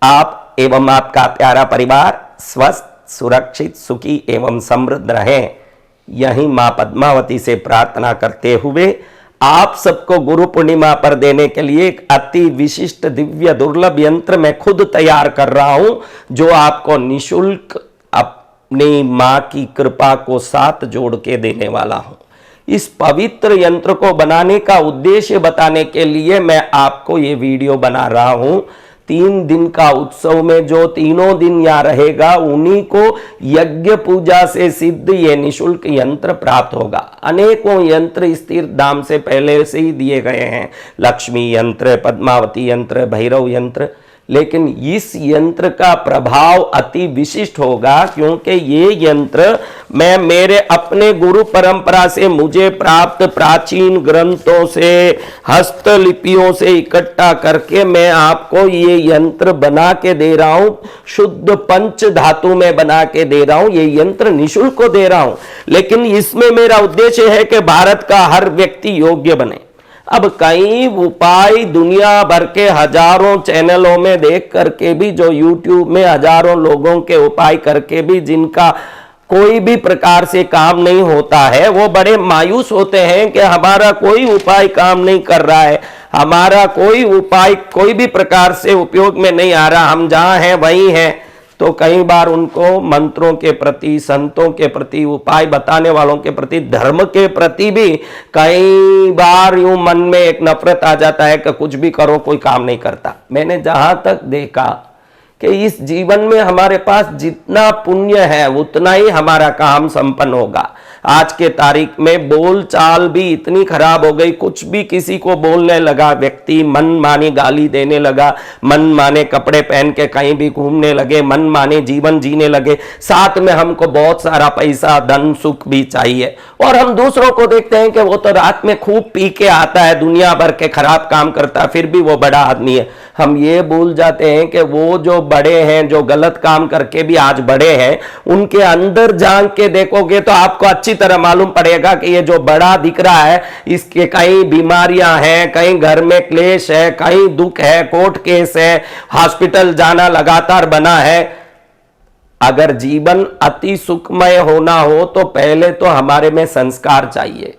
आप एवं आपका प्यारा परिवार स्वस्थ, सुरक्षित, सुखी एवं समृद्ध रहें, यही मां पद्मावती से प्रार्थना करते हुए आप सबको गुरु पूर्णिमा पर देने के लिए एक अति विशिष्ट दिव्य दुर्लभ यंत्र मैं खुद तैयार कर रहा हूं, जो आपको निशुल्क अपनी मां की कृपा को साथ जोड़ के देने वाला हूं। इस पवित्र यंत्र को बनाने का उद्देश्य बताने के लिए मैं आपको ये वीडियो बना रहा हूं। 3 दिन का उत्सव में जो तीनों दिन यहाँ रहेगा, उन्हीं को यज्ञ पूजा से सिद्ध ये निशुल्क यंत्र प्राप्त होगा। अनेकों यंत्र स्थिर दाम से पहले से ही दिए गए हैं, लक्ष्मी यंत्र, पद्मावती यंत्र, भैरव यंत्र, लेकिन इस यंत्र का प्रभाव अति विशिष्ट होगा, क्योंकि ये यंत्र मैं मेरे अपने गुरु परंपरा से मुझे प्राप्त प्राचीन ग्रंथों से, हस्तलिपियों से इकट्ठा करके मैं आपको ये यंत्र बना के दे रहा हूं। शुद्ध पंच धातु में बना के दे रहा हूं। ये यंत्र निशुल्क को दे रहा हूं, लेकिन इसमें मेरा उद्देश्य है कि भारत का हर व्यक्ति योग्य बने। अब कई उपाय दुनिया भर के हजारों चैनलों में देख करके भी, जो YouTube में हजारों लोगों के उपाय करके भी जिनका कोई भी प्रकार से काम नहीं होता है, वो बड़े मायूस होते हैं कि हमारा कोई उपाय काम नहीं कर रहा है, हमारा कोई उपाय कोई भी प्रकार से उपयोग में नहीं आ रहा, हम जहां हैं वहीं हैं। तो कई बार उनको मंत्रों के प्रति, संतों के प्रति, उपाय बताने वालों के प्रति, धर्म के प्रति भी कई बार यूं मन में एक नफरत आ जाता है कि कुछ भी करो कोई काम नहीं करता। मैंने जहां तक देखा कि इस जीवन में हमारे पास जितना पुण्य है उतना ही हमारा काम संपन्न होगा। आज के तारीख में बोल चाल भी इतनी खराब हो गई, कुछ भी किसी को बोलने लगा व्यक्ति, मन माने गाली देने लगा, मन माने कपड़े पहन के कहीं भी घूमने लगे, मन माने जीवन जीने लगे, साथ में हमको बहुत सारा पैसा, धन, सुख भी चाहिए। और हम दूसरों को देखते हैं कि वो तो रात में खूब पी के आता है, दुनिया भर के खराब काम करता है, फिर भी वो बड़ा आदमी है। हम ये भूल जाते हैं कि वो जो बड़े हैं, जो गलत काम करके भी आज बड़े हैं, उनके अंदर झांक के देखोगे तो आपको अच्छी तरह मालूम पड़ेगा कि ये जो बड़ा दिख रहा है, इसके कई बीमारियां हैं, कई घर में क्लेश है, कई दुख है, कोर्ट केस है, हॉस्पिटल जाना लगातार बना है। अगर जीवन अति सुखमय होना हो तो पहले तो हमारे में संस्कार चाहिए,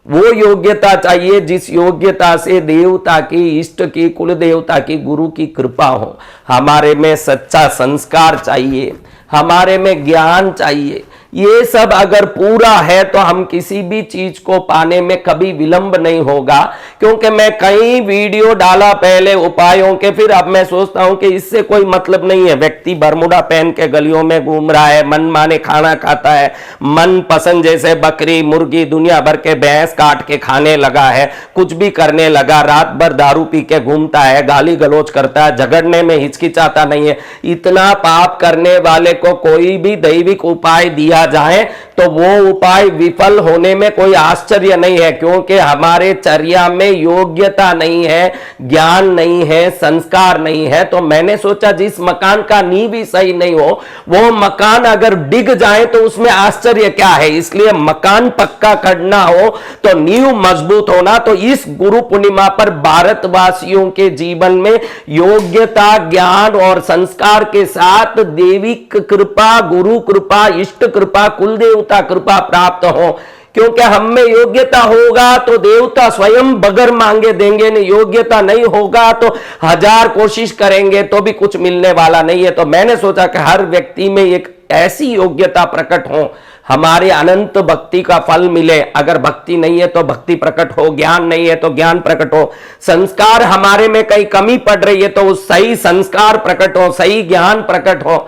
वो योग्यता चाहिए जिस योग्यता से देवता की, इष्ट की, कुल देवता की, गुरु की कृपा हो। हमारे में सच्चा संस्कार चाहिए, हमारे में ज्ञान चाहिए। ये सब अगर पूरा है तो हम किसी भी चीज को पाने में कभी विलंब नहीं होगा। क्योंकि मैं कई वीडियो डाला पहले उपायों के, फिर अब मैं सोचता हूं कि इससे कोई मतलब नहीं है। व्यक्ति बरमुडा पहन के गलियों में घूम रहा है, मन माने खाना खाता है, मन पसंद जैसे बकरी, मुर्गी, दुनिया भर के भैंस काट के खाने लगा है, कुछ भी करने लगा, रात भर दारू पी के घूमता है, गाली गलौज करता है, झगड़ने में हिचकिचाता नहीं है। इतना पाप करने वाले को कोई भी दैविक उपाय दिया जाए तो वो उपाय विफल होने में कोई आश्चर्य नहीं है, क्योंकि हमारे चर्या में योग्यता नहीं है, ज्ञान नहीं है, संस्कार नहीं है। तो मैंने सोचा जिस मकान का नींव ही सही नहीं हो, वो मकान अगर डिग जाए तो उसमें आश्चर्य क्या है। इसलिए मकान पक्का करना हो तो नींव मजबूत होना। तो इस गुरु पूर्णिमा पर भारतवासियों के जीवन में योग्यता, ज्ञान और संस्कार के साथ देवी कृपा, गुरु कृपा, इष्ट कृपा, कुल देवता कृपा प्राप्त हो। क्योंकि हम में योग्यता होगा तो देवता स्वयं बगैर मांगे देंगे, नहीं योग्यता नहीं होगा तो 1000 कोशिश करेंगे तो भी कुछ मिलने वाला नहीं है। तो मैंने सोचा कि हर व्यक्ति में एक ऐसी योग्यता प्रकट हो, हमारे अनंत भक्ति का फल मिले। अगर भक्ति नहीं है तो भक्ति प्रकट हो, ज्ञान नहीं है तो ज्ञान प्रकट हो, संस्कार हमारे में कहीं कमी पड़ रही है तो सही संस्कार प्रकट हो, सही ज्ञान प्रकट हो।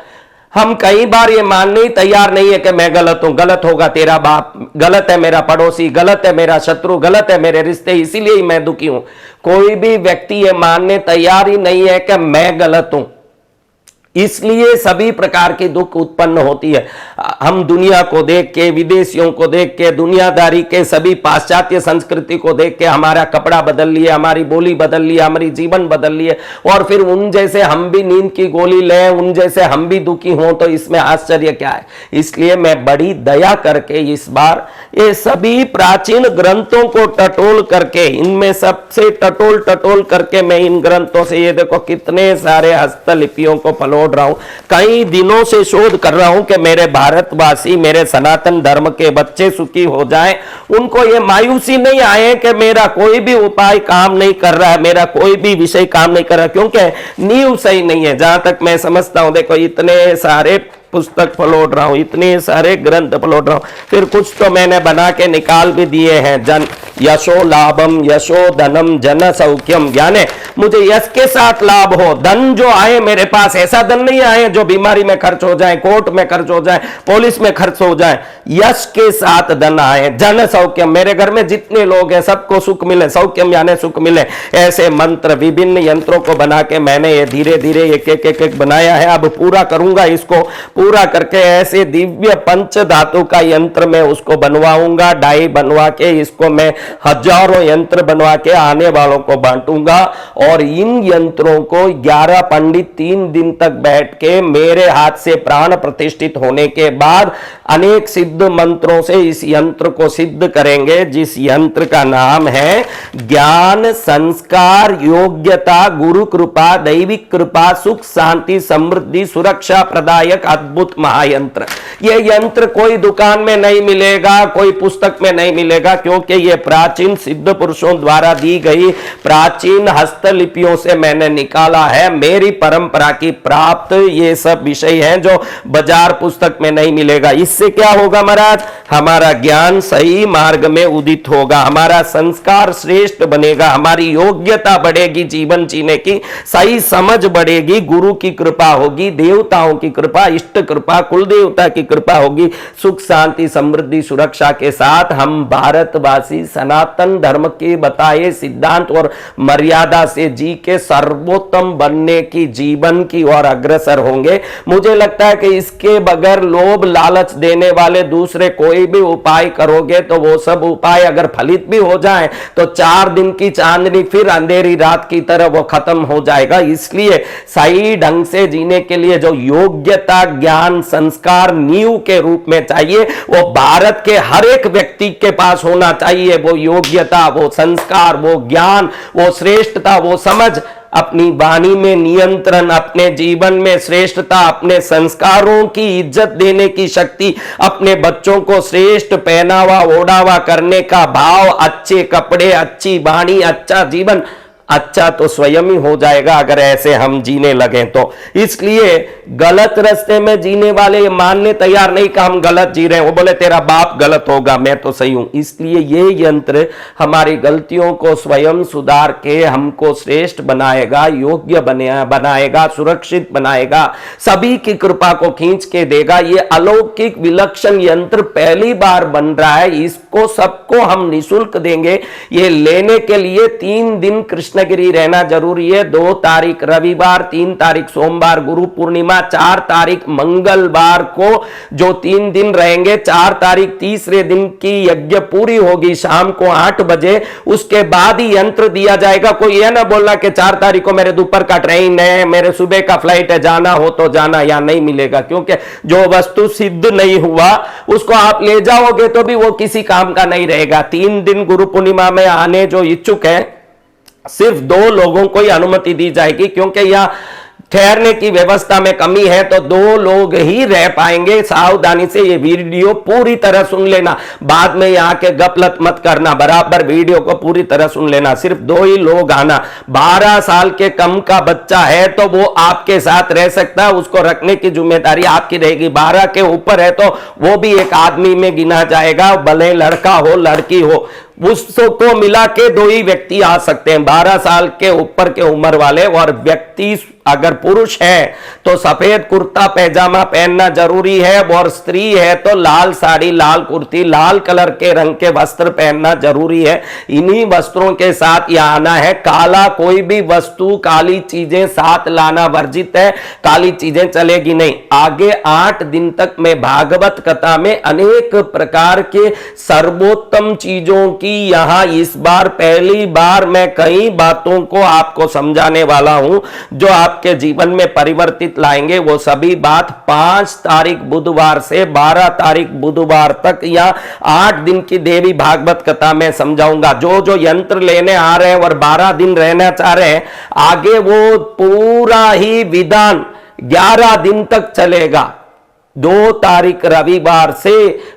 हम कई बार ये मानने ही तैयार नहीं है कि मैं गलत हूं। गलत होगा तेरा बाप, गलत है मेरा पड़ोसी, गलत है मेरा शत्रु, गलत है मेरे रिश्ते, इसीलिए ही मैं दुखी हूं। कोई भी व्यक्ति ये मानने तैयार ही नहीं है कि मैं गलत हूं। इसलिए सभी प्रकार के दुख उत्पन्न होती है। हम दुनिया को देख के, विदेशियों को देख के, दुनियादारी के सभी पाश्चात्य संस्कृति को देख के हमारा कपड़ा बदल लिए, हमारी बोली बदल लिए, हमारी जीवन बदल लिए, और फिर उन जैसे हम भी नींद की गोली लें, उन जैसे हम भी दुखी हों, तो इसमें आश्चर्य क्या है। इसलिए मैं बड़ी दया करके इस बार ये सभी प्राचीन ग्रंथों को टटोल करके, इनमें सबसे टटोल टटोल करके मैं इन ग्रंथों से, ये देखो कितने सारे हस्तलिपियों को फलोड़ रहा हूं, कई दिनों से शोध कर रहा हूं कि मेरे भारतवासी, मेरे सनातन धर्म के बच्चे सुखी हो जाएं। उनको ये मायूसी नहीं आए कि मेरा कोई भी उपाय काम नहीं कर रहा है, मेरा कोई भी विषय काम नहीं कर रहा, क्योंकि नींव सही नहीं है। जहां तक मैं समझता हूं, देखो इतने सारे पुस्तक फलोड़ रहा हूं, इतने सारे ग्रंथ फलोड़ रहा हूं, फिर कुछ तो मैंने बना के निकाल भी दिए हैं। जन यशो लाभम, यशो धनम, जन सौख्यम, यानी मुझे यश के साथ लाभ हो, धन जो आए मेरे पास, ऐसा धन नहीं आए जो बीमारी में खर्च हो जाए, कोर्ट में खर्च हो जाए, पुलिस में खर्च हो जाए, यश के साथ धन आए। जन सौख्यम, मेरे घर में जितने लोग हैं सबको सुख मिले, सौख्यम यानी सुख मिले। ऐसे मंत्र, विभिन्न यंत्रों को बना के मैंने ये धीरे धीरे एक एक बनाया है। अब पूरा करूंगा, इसको पूरा करके ऐसे दिव्य पंच धातु का यंत्र में उसको बनवाऊंगा, डाई बनवा के इसको मैं हजारों यंत्र बनवा के आने वालों को बांटूंगा। और इन यंत्रों को 11 पंडित 3 दिन तक बैठ के मेरे हाथ से प्राण प्रतिष्ठित होने के बाद अनेक सिद्ध मंत्रों से इस यंत्र को सिद्ध करेंगे, जिस यंत्र का नाम है ज्ञान, संस्कार, योग्यता, गुरु कृपा, दैविक कृपा, सुख शांति समृद्धि सुरक्षा प्रदायक अद्भुत महायंत्र। यह यंत्र कोई दुकान में नहीं मिलेगा, कोई पुस्तक में नहीं मिलेगा, क्योंकि यह प्राचीन सिद्ध पुरुषों द्वारा दी गई प्राचीन हस्तलिपियों से मैंने निकाला है। मेरी परंपरा की प्राप्त ये सब विषय हैं जो बाजार पुस्तक में नहीं मिलेगा। इससे क्या होगा महाराज, हमारा ज्ञान सही मार्ग में उदित होगा, हमारा संस्कार श्रेष्ठ बनेगा, हमारी योग्यता बढ़ेगी, जीवन जीने की सही समझ बढ़ेगी, गुरु की कृपा होगी, देवताओं की कृपा, इष्ट कृपा, कुल देवता की कृपा होगी, सुख शांति समृद्धि सुरक्षा के साथ हम भारतवासी सनातन धर्म के बताए सिद्धांत और मर्यादा से जी के सर्वोत्तम बनने की जीवन की ओर अग्रसर होंगे। मुझे लगता है कि इसके बगैर लोभ लालच देने वाले दूसरे कोई भी उपाय करोगे तो वो सब उपाय अगर फलित भी हो जाए तो 4 दिन की चांदनी फिर अंधेरी रात की तरह वो खत्म हो जाएगा। इसलिए सही ढंग से जीने के लिए जो योग्यता, ज्ञान, संस्कार नींव के रूप में चाहिए, वो भारत के हर एक व्यक्ति के पास होना चाहिए। वो योग्यता, वो संस्कार, वो ज्ञान, वो श्रेष्ठता, वो समझ, अपनी वाणी में नियंत्रण, अपने जीवन में श्रेष्ठता, अपने संस्कारों की इज्जत देने की शक्ति, अपने बच्चों को श्रेष्ठ पहनावा ओढ़ावा करने का भाव, अच्छे कपड़े, अच्छी वाणी, अच्छा जीवन, अच्छा तो स्वयं ही हो जाएगा अगर ऐसे हम जीने लगे तो। इसलिए गलत रास्ते में जीने वाले मानने तैयार नहीं कि हम गलत जी रहे हैं, वो बोले तेरा बाप गलत होगा, मैं तो सही हूं। इसलिए ये यंत्र हमारी गलतियों को स्वयं सुधार के हमको श्रेष्ठ बनाएगा, योग्य बनाएगा, सुरक्षित बनाएगा, सभी की कृपा को खींच के देगा। ये अलौकिक विलक्षण यंत्र पहली बार बन रहा है, इसको सबको हम निःशुल्क देंगे। ये लेने के लिए 3 दिन कृष्णगिरी रहना जरूरी है। 2 तारीख रविवार, 3 तारीख सोमवार गुरु पूर्णिमा, 4 तारीख मंगलवार को जो 3 दिन रहेंगे, 4 तारीख तीसरे दिन की यज्ञ पूरी होगी शाम को 8 बजे, उसके बाद ही यंत्र दिया जाएगा। कोई यह ना बोलना कि 4 तारीख को मेरे दोपहर का ट्रेन है, मेरे सुबह का फ्लाइट है, जाना हो तो जाना, या नहीं मिलेगा, क्योंकि जो वस्तु सिद्ध नहीं हुआ उसको आप ले जाओगे तो भी वो किसी काम का नहीं रहेगा। 3 दिन गुरु पूर्णिमा में आने जो इच्छुक है सिर्फ 2 लोगों को ही अनुमति दी जाएगी, क्योंकि यह ठहरने की व्यवस्था में कमी है, तो 2 लोग ही रह पाएंगे। सावधानी से ये वीडियो पूरी तरह सुन लेना, बाद में यहाँ के गपलत मत करना, बराबर वीडियो को पूरी तरह सुन लेना। सिर्फ 2 ही लोग आना। 12 साल के कम का बच्चा है तो वो आपके साथ रह सकता है, उसको रखने की जिम्मेदारी आपकी रहेगी। 12 के ऊपर है तो वो भी एक आदमी में गिना जाएगा, भले लड़का हो लड़की हो, उसको मिला के 2 ही व्यक्ति आ सकते हैं, 12 साल के ऊपर के उम्र वाले। और व्यक्ति अगर पुरुष है तो सफेद कुर्ता पैजामा पहनना जरूरी है, और स्त्री है तो लाल साड़ी, लाल कुर्ती, लाल कलर के रंग के वस्त्र पहनना जरूरी है। इन्हीं वस्त्रों के साथ यह आना है। काला कोई भी वस्तु, काली चीजें साथ लाना वर्जित है, काली चीजें चलेगी नहीं। आगे 8 दिन तक मैं भागवत कथा में अनेक प्रकार के सर्वोत्तम चीजों की यहां इस बार पहली बार मैं कई बातों को आपको समझाने वाला हूं जो आपके जीवन में परिवर्तित लाएंगे। वो सभी बात 5 तारीख बुधवार से 12 तारीख बुधवार तक या 8 दिन की देवी भागवत कथा में समझाऊंगा। जो जो यंत्र लेने आ रहे हैं और 12 दिन रहना चाह रहे हैं, आगे वो पूरा ही विधान 11 दिन तक चलेगा। 2 तारीख रविवार से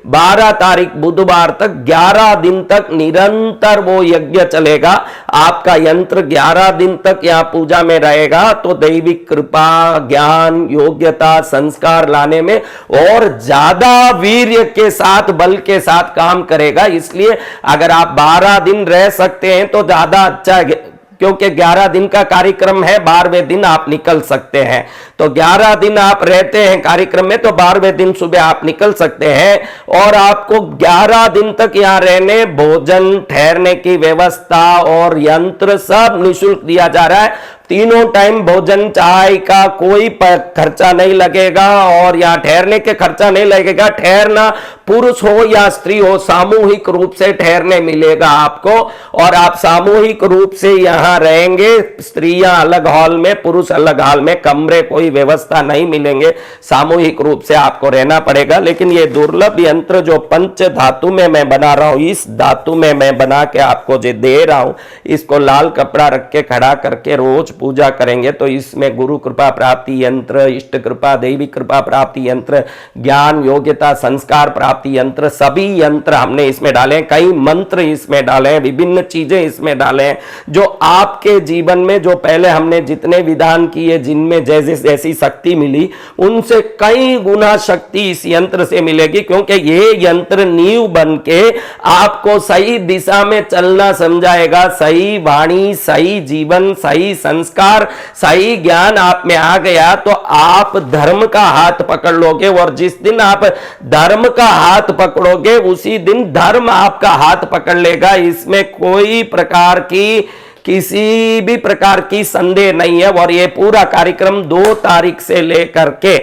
12 तारीख बुधवार तक 11 दिन तक निरंतर वो यज्ञ चलेगा। आपका यंत्र 11 दिन तक यहां पूजा में रहेगा तो दैविक कृपा, ज्ञान, योग्यता, संस्कार लाने में और ज्यादा वीर्य के साथ, बल के साथ काम करेगा। इसलिए अगर आप 12 दिन रह सकते हैं तो ज्यादा अच्छा है, क्योंकि 11 दिन का कार्यक्रम है, 12वें दिन आप निकल सकते हैं। तो 11 दिन आप रहते हैं कार्यक्रम में तो 12वें दिन सुबह आप निकल सकते हैं। और आपको 11 दिन तक यहां रहने, भोजन, ठहरने की व्यवस्था और यंत्र सब निःशुल्क दिया जा रहा है। तीनों टाइम भोजन, चाय का कोई खर्चा नहीं लगेगा और यहां ठहरने के खर्चा नहीं लगेगा। ठहरना पुरुष हो या स्त्री हो, सामूहिक रूप से ठहरने मिलेगा आपको, और आप सामूहिक रूप से यहां रहेंगे। स्त्रियां अलग हॉल में, पुरुष अलग हॉल में, कमरे कोई व्यवस्था नहीं मिलेंगे, सामूहिक रूप से आपको रहना पड़ेगा। लेकिन ये दुर्लभ यंत्र जो पंच धातु में मैं बना रहा हूं, इस धातु में मैं बना के आपको जो दे रहा हूं, इसको लाल कपड़ा रख के खड़ा करके रोज पूजा करेंगे तो इसमें गुरु कृपा प्राप्ति यंत्र, इष्ट कृपा, दैवी कृपा प्राप्ति यंत्र, ज्ञान, योग्यता, संस्कार प्राप्ति यंत्र, सभी यंत्र हमने इसमें डाले हैं। कई मंत्र इसमें डाले हैं, विभिन्न चीजें इसमें डाले हैं जो आपके जीवन में, जो पहले हमने जितने विधान किए जिनमें जैसी शक्ति मिली, उनसे कई गुना शक्ति इस यंत्र से मिलेगी। क्योंकि ये यंत्र नींव बन के आपको सही दिशा में चलना समझाएगा। सही वाणी, सही जीवन, सही संस्कार, सही ज्ञान आप में आ गया तो आप धर्म का हाथ पकड़ लोगे, और जिस दिन आप धर्म का हाथ पकड़ोगे उसी दिन धर्म आपका हाथ पकड़ लेगा। इसमें कोई प्रकार की, किसी भी प्रकार की संदेह नहीं है। और यह पूरा कार्यक्रम 2 तारीख से लेकर के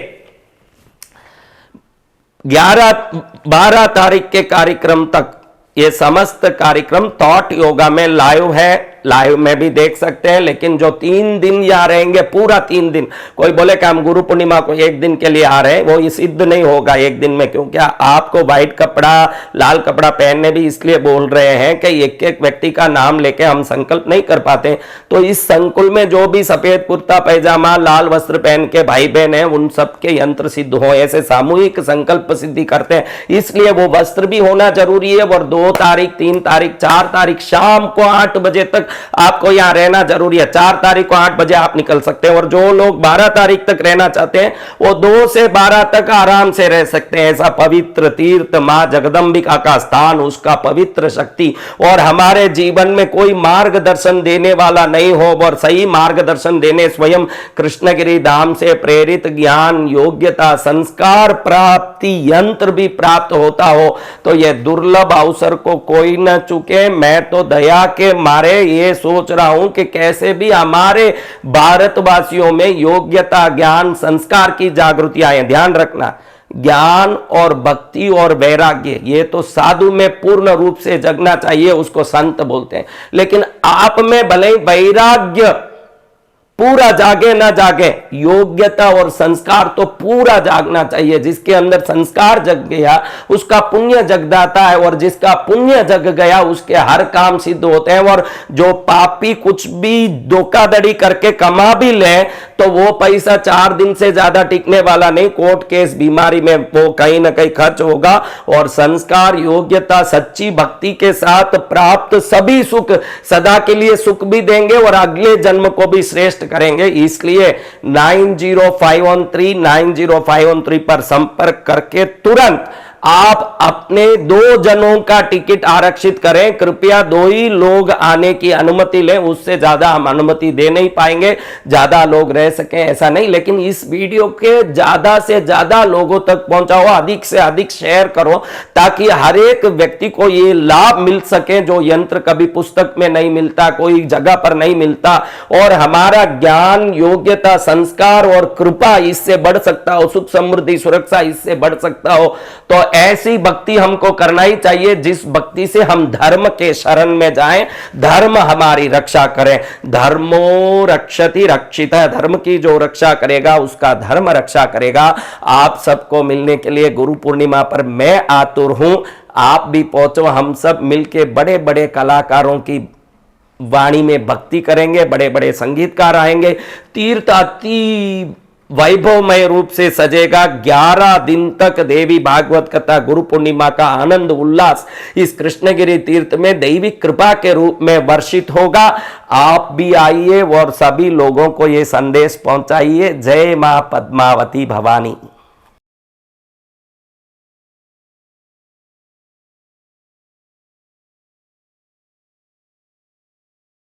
12 तारीख के कार्यक्रम तक ये समस्त कार्यक्रम थॉट योगा में लाइव है। लाइव में भी देख सकते हैं। लेकिन जो 3 दिन यहां रहेंगे, पूरा 3 दिन, कोई बोले कि हम गुरु पूर्णिमा को 1 दिन के लिए आ रहे हैं, वो ये सिद्ध नहीं होगा 1 दिन में। क्योंकि आपको व्हाइट कपड़ा, लाल कपड़ा पहनने भी इसलिए बोल रहे हैं कि एक एक व्यक्ति का नाम लेके हम संकल्प नहीं कर पाते। तो इस संकुल में जो भी सफेद कुर्ता पैजामा, लाल वस्त्र पहन के भाई बहन है, उन सबके यंत्र सिद्ध हो, ऐसे सामूहिक संकल्प सिद्धि करते हैं। इसलिए वो वस्त्र भी होना जरूरी है। और 2 तारीख, 3 तारीख, 4 तारीख शाम को 8 बजे तक आपको यहां रहना जरूरी है। 4 तारीख को 8 बजे आप निकल सकते हैं। और जो लोग 12 तारीख तक रहना चाहते हैं वो 2 से 12 तक आराम से रह सकते हैं। ऐसा पवित्र तीर्थ, मां जगदंबिका का स्थान, उसका पवित्र शक्ति, और हमारे जीवन में कोई मार्गदर्शन देने वाला नहीं हो और सही मार्गदर्शन देने स्वयं कृष्णगिरी धाम से प्रेरित ज्ञान, योग्यता, संस्कार प्राप्ति यंत्र भी प्राप्त होता हो तो यह दुर्लभ अवसर को कोई न चूके। मैं तो दया के मारे ये सोच रहा हूं कि कैसे भी हमारे भारतवासियों में योग्यता, ज्ञान, संस्कार की जागृति आए। ध्यान रखना, ज्ञान और भक्ति और वैराग्य ये तो साधु में पूर्ण रूप से जगना चाहिए, उसको संत बोलते हैं। लेकिन आप में भले वैराग्य पूरा जागे ना जागे, योग्यता और संस्कार तो पूरा जागना चाहिए। जिसके अंदर संस्कार जग गया उसका पुण्य जग जाता है, और जिसका पुण्य जग गया उसके हर काम सिद्ध होते हैं। और जो पापी कुछ भी धोखाधड़ी करके कमा भी ले तो वो पैसा 4 दिन से ज्यादा टिकने वाला नहीं, कोर्ट केस, बीमारी में वो कहीं ना कहीं खर्च होगा। और संस्कार, योग्यता, सच्ची भक्ति के साथ प्राप्त सभी सुख सदा के लिए सुख भी देंगे और अगले जन्म को भी श्रेष्ठ करेंगे। इसलिए 9051390513 पर संपर्क करके तुरंत आप अपने 2 जनों का टिकट आरक्षित करें, कृपया 2 ही लोग आने की अनुमति लें, उससे ज्यादा हम अनुमति दे नहीं पाएंगे, ज्यादा लोग रह सकें ऐसा नहीं। लेकिन इस वीडियो के ज्यादा से ज्यादा लोगों तक पहुंचाओ, अधिक से अधिक शेयर करो, ताकि हर एक व्यक्ति को ये लाभ मिल सके जो यंत्र कभी पुस्तक में नहीं मिलता, कोई जगह पर नहीं मिलता। और हमारा ज्ञान, योग्यता, संस्कार और कृपा इससे बढ़ सकता हो, सुख समृद्धि सुरक्षा इससे बढ़ सकता हो। तो ऐसी भक्ति हमको करना ही चाहिए जिस भक्ति से हम धर्म के शरण में जाएं, धर्म हमारी रक्षा करें। धर्मो रक्षति रक्षितः, धर्म की जो रक्षा करेगा उसका धर्म रक्षा करेगा। आप सबको मिलने के लिए गुरु पूर्णिमा पर मैं आतुर हूं, आप भी पहुंचो। हम सब मिलके बड़े बड़े कलाकारों की वाणी में भक्ति करेंगे, बड़े बड़े संगीतकार आएंगे, तीर्थ अति वैभवमय रूप से सजेगा। 11 दिन तक देवी भागवत कथा, गुरु पूर्णिमा का आनंद उल्लास इस कृष्णगिरी तीर्थ में दैवी कृपा के रूप में वर्षित होगा। आप भी आइए और सभी लोगों को यह संदेश पहुंचाइए। जय मां पद्मावती भवानी।